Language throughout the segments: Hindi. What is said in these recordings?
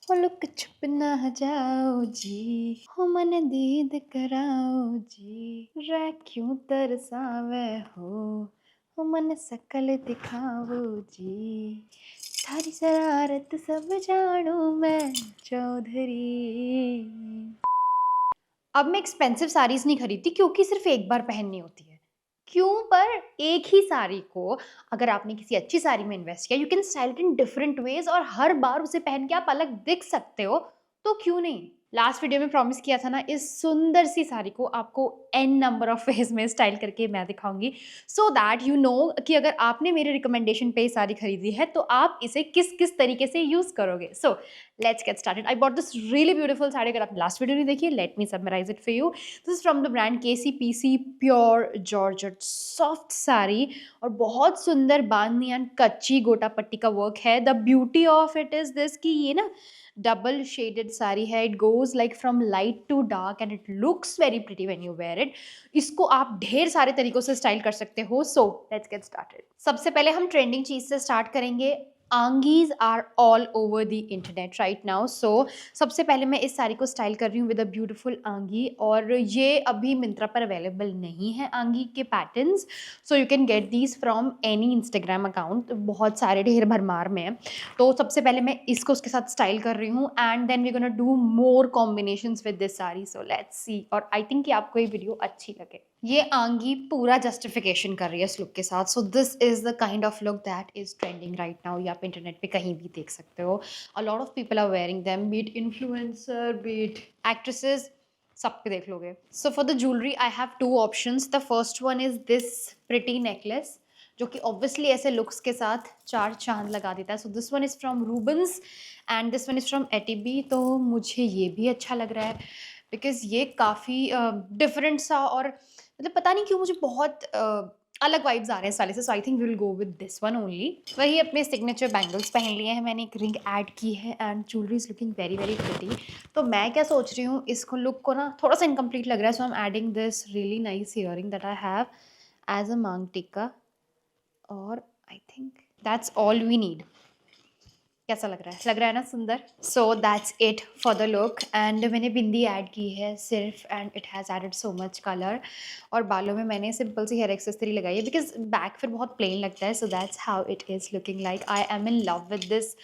हो लुक छुप ना जाओ जी, हो मन दीद कराओ जी, रै क्यों तरसावे हो मन सकल दिखाओ जी, थारी शरारत सब जानू मैं चौधरी। अब मैं एक्सपेंसिव साड़ीज नहीं खरीदती क्योंकि सिर्फ एक बार पहननी होती है। क्यों? पर एक ही साड़ी को अगर आपने किसी अच्छी साड़ी में इन्वेस्ट किया, you can style it in different ways और हर बार उसे पहन के आप अलग दिख सकते हो, तो क्यों नहीं? लास्ट वीडियो में प्रॉमिस किया था ना, इस सुंदर सी साड़ी को आपको एन नंबर ऑफ वेज में स्टाइल करके मैं दिखाऊंगी, सो दैट यू नो कि अगर आपने मेरे रिकमेंडेशन पे साड़ी खरीदी है तो आप इसे किस किस तरीके से यूज करोगे। So let's get started. I bought this really beautiful sari. अगर आप लास्ट वीडियो नहीं देखिए, let me summarise it for you. This is from the brand KCPC pure georgette soft sari, और बहुत सुंदर बांधनी एंड कच्ची गोटा पट्टी का वर्क है। The beauty of it is this कि ये ना डबल शेडेड साड़ी है। It goes like from light to dark and it looks very pretty when you wear it. इसको आप ढेर सारे तरीकों से स्टाइल कर सकते हो। So let's get started. सबसे पहले हम ट्रेंडिंग चीज से स्टार्ट करेंगे। Angies are all over the internet right now. So सबसे पहले मैं इस साड़ी को स्टाइल कर रही हूँ विद अ ब्यूटीफुल आंगी, और ये अभी मिंत्रा पर अवेलेबल नहीं है आंगी के patterns. So you can get these from any Instagram account, बहुत सारे ढेर भरमार में है। तो सबसे पहले मैं इसको उसके साथ स्टाइल कर रही हूँ and then we gonna do more combinations with this sari. So let's see, और आई थिंक कि आपको ये वीडियो अच्छी लगे। ये आंगी पूरा जस्टिफिकेशन कर रही है इस लुक के साथ। So this is the kind of look that is trending right now. ये आप इंटरनेट पे कहीं भी देख सकते हो। A lot of people are wearing them, be it influencer, be it actresses, सब पे देख लोगे। So for the jewellery I have two options. The first one is this pretty necklace, जो कि ऑब्वियसली ऐसे लुक्स के साथ चार चांद लगा देता है। So this one is from Rubans and this one is from ATB. तो मुझे ये भी अच्छा लग रहा है बिकॉज ये काफ़ी डिफरेंट सा, और मतलब पता नहीं क्यों मुझे बहुत अलग वाइब्स आ रहे हैं इस वाले से। So I think will go with this one only. वही अपने सिग्नेचर बैंगल्स पहन लिए हैं, मैंने एक रिंग ऐड की है and jewellery is looking very very pretty. तो मैं क्या सोच रही हूँ, इसको लुक को ना थोड़ा सा इनकम्प्लीट लग रहा है, so I am adding this really nice earring that I have as a maang tikka, और I think that's all we need. कैसा लग रहा है? लग रहा है ना सुंदर? So that's it for the look. And मैंने बिंदी ऐड की है सिर्फ, and it has added so much colour. और बालों में मैंने सिंपल सी हेयर एक्सेसरी लगाई है बिकॉज बैक फिर बहुत प्लेन लगता है। सो that's how it is looking like. I am in love with this.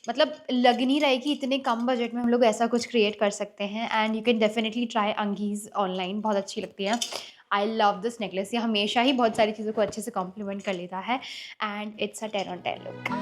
मतलब लग नहीं रहा है कि इतने कम बजट में हम लोग ऐसा कुछ क्रिएट कर सकते हैं। And you can definitely try Angies online, बहुत अच्छी लगती है। I love this necklace. ये हमेशा ही बहुत सारी चीज़ों को अच्छे से कॉम्प्लीमेंट कर लेता है and it's a 10 on 10 look.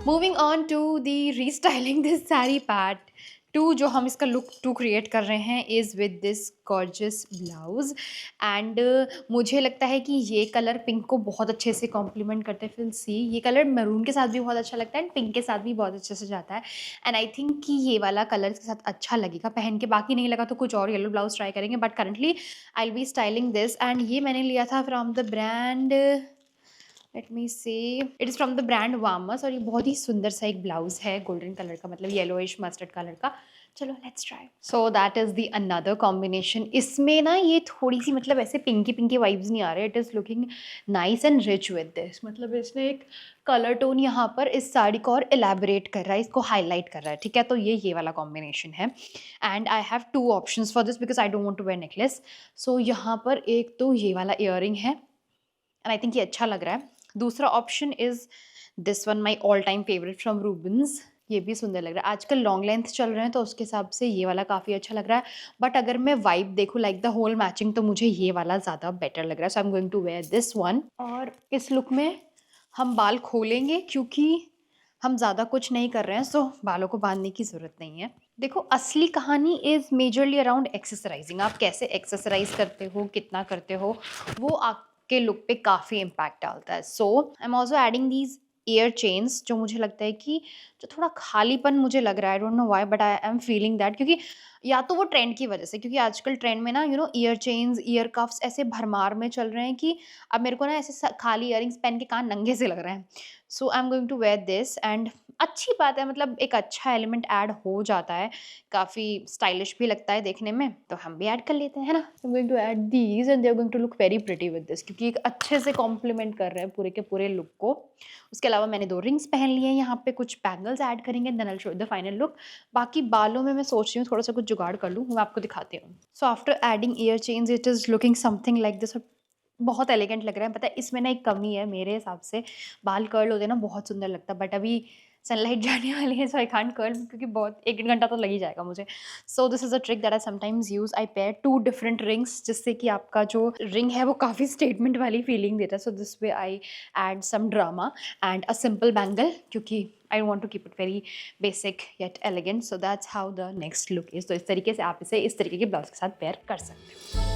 Moving on to the restyling this sari part two, जो हम इसका लुक टू क्रिएट कर रहे हैं is with this gorgeous blouse. And मुझे लगता है कि ये कलर पिंक को बहुत अच्छे से कॉम्प्लीमेंट करते हैं। फिर सी, ये कलर मैरून के साथ भी बहुत अच्छा लगता है एंड पिंक के साथ भी बहुत अच्छे से जाता है। एंड आई थिंक कि ये वाला कलर के साथ अच्छा लगेगा पहन के। बाकी नहीं लगा तो कुछ और येलो ब्लाउज ट्राई करेंगे, but currently I will be styling this. And ये मैंने लिया था from the brand, let me see, it is from the brand Vamas, और ये बहुत ही सुंदर सा एक ब्लाउज है गोल्डन कलर का, मतलब येलोइश मस्टर्ड कलर का। चलो let's try. So that is the another combination. इसमें ना ये थोड़ी सी मतलब ऐसे पिंकी पिंकी वाइब्स नहीं आ रहे। It is looking nice and rich with this. मतलब इसने एक कलर टोन यहाँ पर इस साड़ी को और एलैबोरेट कर रहा है, इसको हाईलाइट कर रहा है। ठीक है, तो ये वाला कॉम्बिनेशन है। And I have two options for this because I don't want to wear necklace. So यहाँ पर एक तो ये वाला ईयरिंग है एंड आई थिंक ये अच्छा लग रहा है। दूसरा option is this one, my all time favourite from Rubans. ये भी सुंदर लग रहा है। आजकल लॉन्ग लेंथ चल रहे हैं तो उसके हिसाब से ये वाला काफ़ी अच्छा लग रहा है, बट अगर मैं वाइब देखूँ लाइक द होल मैचिंग, तो मुझे ये वाला ज़्यादा बेटर लग रहा है। So I am going to wear this one. और इस लुक में हम बाल खोलेंगे क्योंकि हम ज़्यादा कुछ नहीं कर रहे हैं, सो बालों को बांधने की ज़रूरत नहीं है। देखो, असली कहानी इज़ मेजरली अराउंड एक्सेसराइजिंग। आप कैसे एक्सेसराइज करते हो, कितना करते हो, वो आपके लुक पे काफ़ी इम्पैक्ट डालता है। So I am also adding these ear chains, जो मुझे लगता है कि जो थोड़ा खालीपन मुझे लग रहा है, I don't know why but I am feeling that, क्योंकि या तो वो ट्रेंड की वजह से, क्योंकि आजकल ट्रेंड में ना ईयर चेन्स, ईयर कफ्स ऐसे भरमार में चल रहे हैं कि अब मेरे को ना ऐसे खाली इयरिंग्स पहन के कान नंगे से लग रहे हैं। So I am going to wear this, and अच्छी बात है, मतलब एक अच्छा एलिमेंट ऐड हो जाता है, काफ़ी स्टाइलिश भी लगता है देखने में, तो हम भी ऐड कर लेते हैं, है ना? I am going to add these and they are going to look very pretty with this, क्योंकि एक अच्छे से कॉम्प्लीमेंट कर रहे हैं पूरे के पूरे लुक को। उसके अलावा मैंने 2 रिंग्स पहन लिए हैं, यहाँ पे कुछ बैंगल्स ऐड करेंगे, then I will show the final look. बाकी बालों में मैं सोच रही हूँ थोड़ा-सा कुछ जुगाड़ कर लूँ, मैं आपको दिखाती हूँ। So after adding year chains it is looking something like this, और बहुत एलिगेंट लग रहा है। पता है इसमें ना एक कमी है मेरे हिसाब से, बाल कर्ल होते ना बहुत सुंदर लगता है, बट अभी सनलाइट जाने वाली है, सो आई कांट कर्ल, क्योंकि बहुत 1 घंटा तो लग ही जाएगा मुझे। So this is a trick that I sometimes use, I pair 2 different rings, जिससे कि आपका जो रिंग है वो काफ़ी स्टेटमेंट वाली फीलिंग देता है। So this way I add some drama and a simple bangle, क्योंकि I want to keep it very basic yet elegant. So that's how the next look is. तो इस तरीके से आप इसे इस तरीके के ब्लाउज के साथ पेयर कर सकते हो।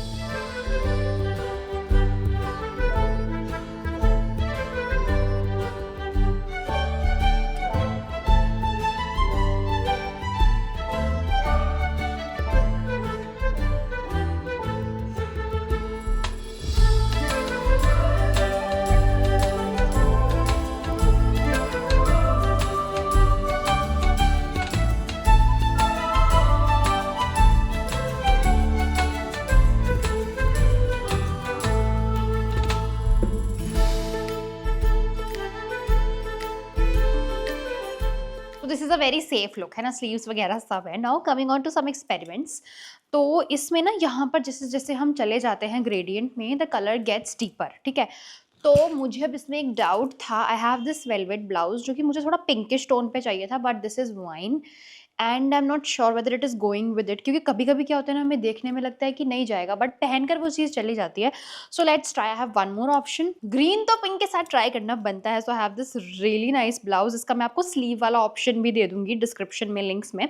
तो this is a very safe look, है ना? स्लीव्स वगैरह सब है। Now coming on to some experiments. तो इसमें ना यहाँ पर जैसे-जैसे हम चले जाते हैं ग्रेडिएंट में, द कलर गेट्स डीपर, ठीक है? तो मुझे अब इसमें एक डाउट था। आई हैव दिस वेलवेट ब्लाउज़ जो कि मुझे थोड़ा पिंकिश टोन पे चाहिए था, but this is wine and I am not sure whether it is going with it, क्योंकि कभी-कभी क्या होता है ना, हमें देखने में लगता है कि नहीं जाएगा, बट पहनकर वो चीज़ चली जाती है। So let's try. I have one more option. Green तो पिंक के साथ ट्राई करना बनता है। So I have this really nice blouse, इसका मैं आपको स्लीव वाला ऑप्शन भी दे दूँगी डिस्क्रिप्शन में, लिंक्स में,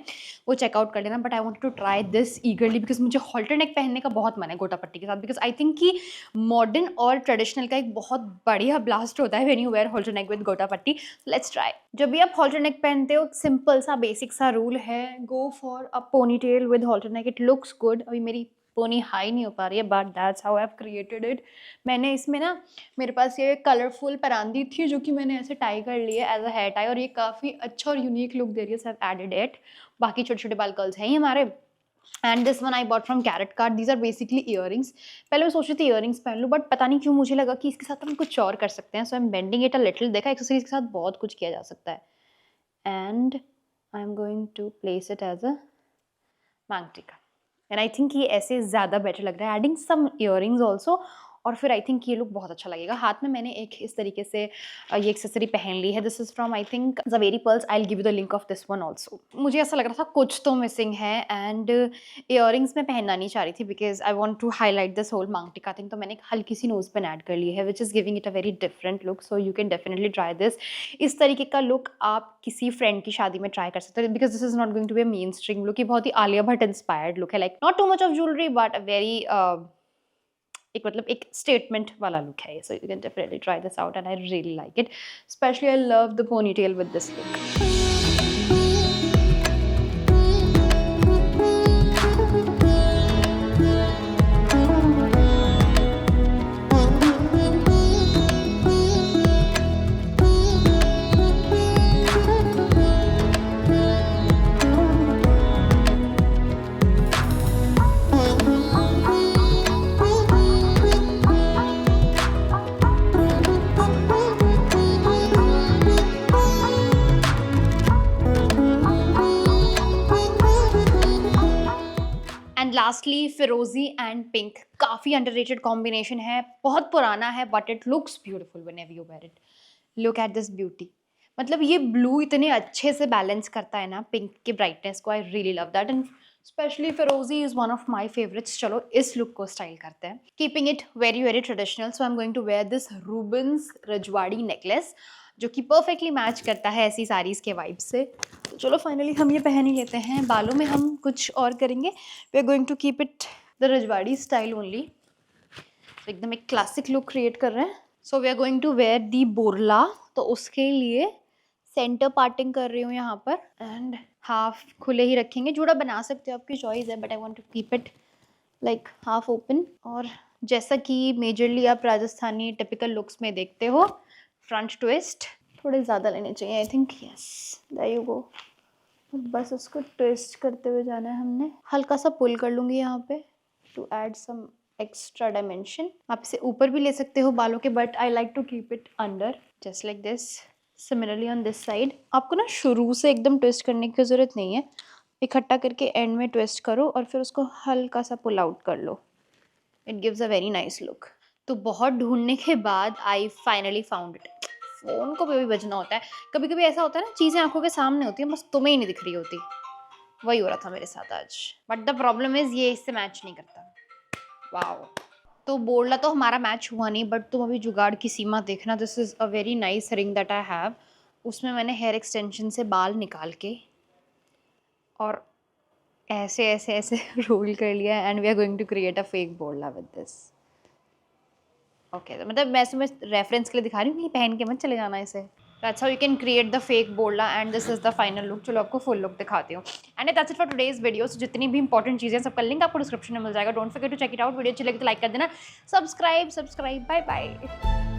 वो चेकआउट कर लेना। But I wanted to try this eagerly because मुझे हॉल्टर नेक पहनने का बहुत मन है गोटा पट्टी के साथ, बिकॉज़ आई थिंक कि मॉडर्न और ट्रेडिशनल का एक बहुत बढ़िया ब्लास्ट होता है when you wear halter neck with gota patti. Let's try. जब भी आप हॉल्टर नेक पहनते हो, सिंपल सा बेसिक सा रूल है, go for a ponytail with halter neck, it looks good. अभी मेरी पोनी हाई नहीं हो पा रही है, but that's how I have created it. मैंने इसमें ना, मेरे पास ये कलरफुल परांदी थी जो कि मैंने ऐसे टाई कर ली है एज अ हेयर टाई, और ये काफ़ी अच्छा और यूनिक लुक दे रही है, so I have added it. बाकी छोटे-छोटे बाल कर्ल्स हैं ही हमारे। And this one I bought from carat card. These are basically earrings. पहले मैं सोच रही थी ईयरिंग्स पहन लूँ, बट पता नहीं क्यों मुझे लगा कि इसके साथ हम कुछ और कर सकते हैं। So I am bending it a little. देखा, एक्सेसरीज के साथ बहुत कुछ किया जा सकता है। And I am going to place it as a maang tikka, and I think ये ऐसे ज़्यादा बेटर लग रहा है, एडिंग सम ईयरिंग्स ऑल्सो, और फिर आई थिंक ये लुक बहुत अच्छा लगेगा। हाथ में मैंने एक इस तरीके से ये एक्सेसरी पहन ली है। This is from I think Zaveri pearls. I will give you the link of this one also. मुझे ऐसा लग रहा था कुछ तो मिसिंग है, एंड ईयरिंग्स मैं पहनना नहीं चाह रही थी because I want to highlight this whole maang tikka thing. तो मैंने एक हल्की सी नोज पेन ऐड कर ली है, which is giving it a very different look. So you can definitely try this. इस तरीके का लुक आप किसी फ्रेंड की शादी में ट्राई कर सकते हो, because this is not going to be a mainstream look. ये बहुत ही आलिया भट्ट इंस्पायर्ड लुक है, like not too much of jewellery but a very एक मतलब एक स्टेटमेंट वाला लुक है ये। So you can definitely try this out and I really like it. Specially I love the ponytail with this look. And lastly फिरोजी एंड पिंक, काफ़ी अंडररेटेड कॉम्बिनेशन है, बहुत पुराना है, but it looks beautiful whenever you wear it. Look at this beauty. मतलब ये ब्लू इतने अच्छे से बैलेंस करता है ना पिंक की ब्राइटनेस को। I really love that, and specially फिरोजी is one of my favourites. चलो इस लुक को स्टाइल करते हैं, keeping it very very traditional. So I am going to wear this Rubans rajwadi necklace. जो कि परफेक्टली मैच करता है ऐसी साड़ीज़ के वाइब से। तो चलो फाइनली हम ये पहन ही लेते हैं। बालों में हम कुछ और करेंगे, we are going to keep it the rajwadi style only. तो एकदम एक क्लासिक लुक क्रिएट कर रहे हैं। So we are going to wear the borla, तो उसके लिए सेंटर पार्टिंग कर रही हूँ यहाँ पर एंड हाफ खुले ही रखेंगे। जूड़ा बना सकते हो, आपकी चॉइस है, but I want to keep it like half open. और जैसा कि मेजरली आप राजस्थानी टिपिकल लुक्स में देखते हो, फ्रंट ट्विस्ट थोड़े ज़्यादा लेने चाहिए I think. Yes, there you go. बस उसको ट्विस्ट करते हुए जाना है हमने। हल्का सा पुल कर लूँगी यहाँ पे to add some extra dimension. आप इसे ऊपर भी ले सकते हो बालों के, but I like to keep it under just like this. Similarly on this side आपको ना शुरू से एकदम ट्विस्ट करने की ज़रूरत नहीं है, इकट्ठा करके एंड में ट्विस्ट करो और फिर उसको हल्का सा पुल आउट कर लो। It gives a very nice look. तो बहुत ढूंढने के बाद I finally found it. Phone को भी बजना होता है, कभी कभी ऐसा होता है ना, चीज़ें आंखों के सामने होती हैं, बस तुम्हें ही नहीं दिख रही होती। वही हो रहा था मेरे साथ आज, बट द प्रॉब्लम इज़ ये इससे मैच नहीं करता। वाओ। तो बोरला तो हमारा मैच हुआ नहीं, बट तुम अभी जुगाड़ की सीमा देखना। This is a very nice ring that I have. उसमें मैंने हेयर एक्सटेंशन से बाल निकाल के और ऐसे ऐसे ऐसे रोल कर लिया and we are going to create a fake borla with this. Okay, तो मतलब मैं रेफरेंस के लिए दिखा रही हूँ कि पहन के मत चले जाना इसे। That's how you can create the fake Borla and this is the final look. चलो आपको फुल लुक दिखाती हूँ। And that's it for today's video. So, जितनी भी इंपॉर्टेंट चीज़ें सबका लिंक आपको डिस्क्रिप्शन में मिल जाएगा। Don't forget to check it out. Video अच्छी लगी तो लाइक कर देना, सब्सक्राइब। Bye bye.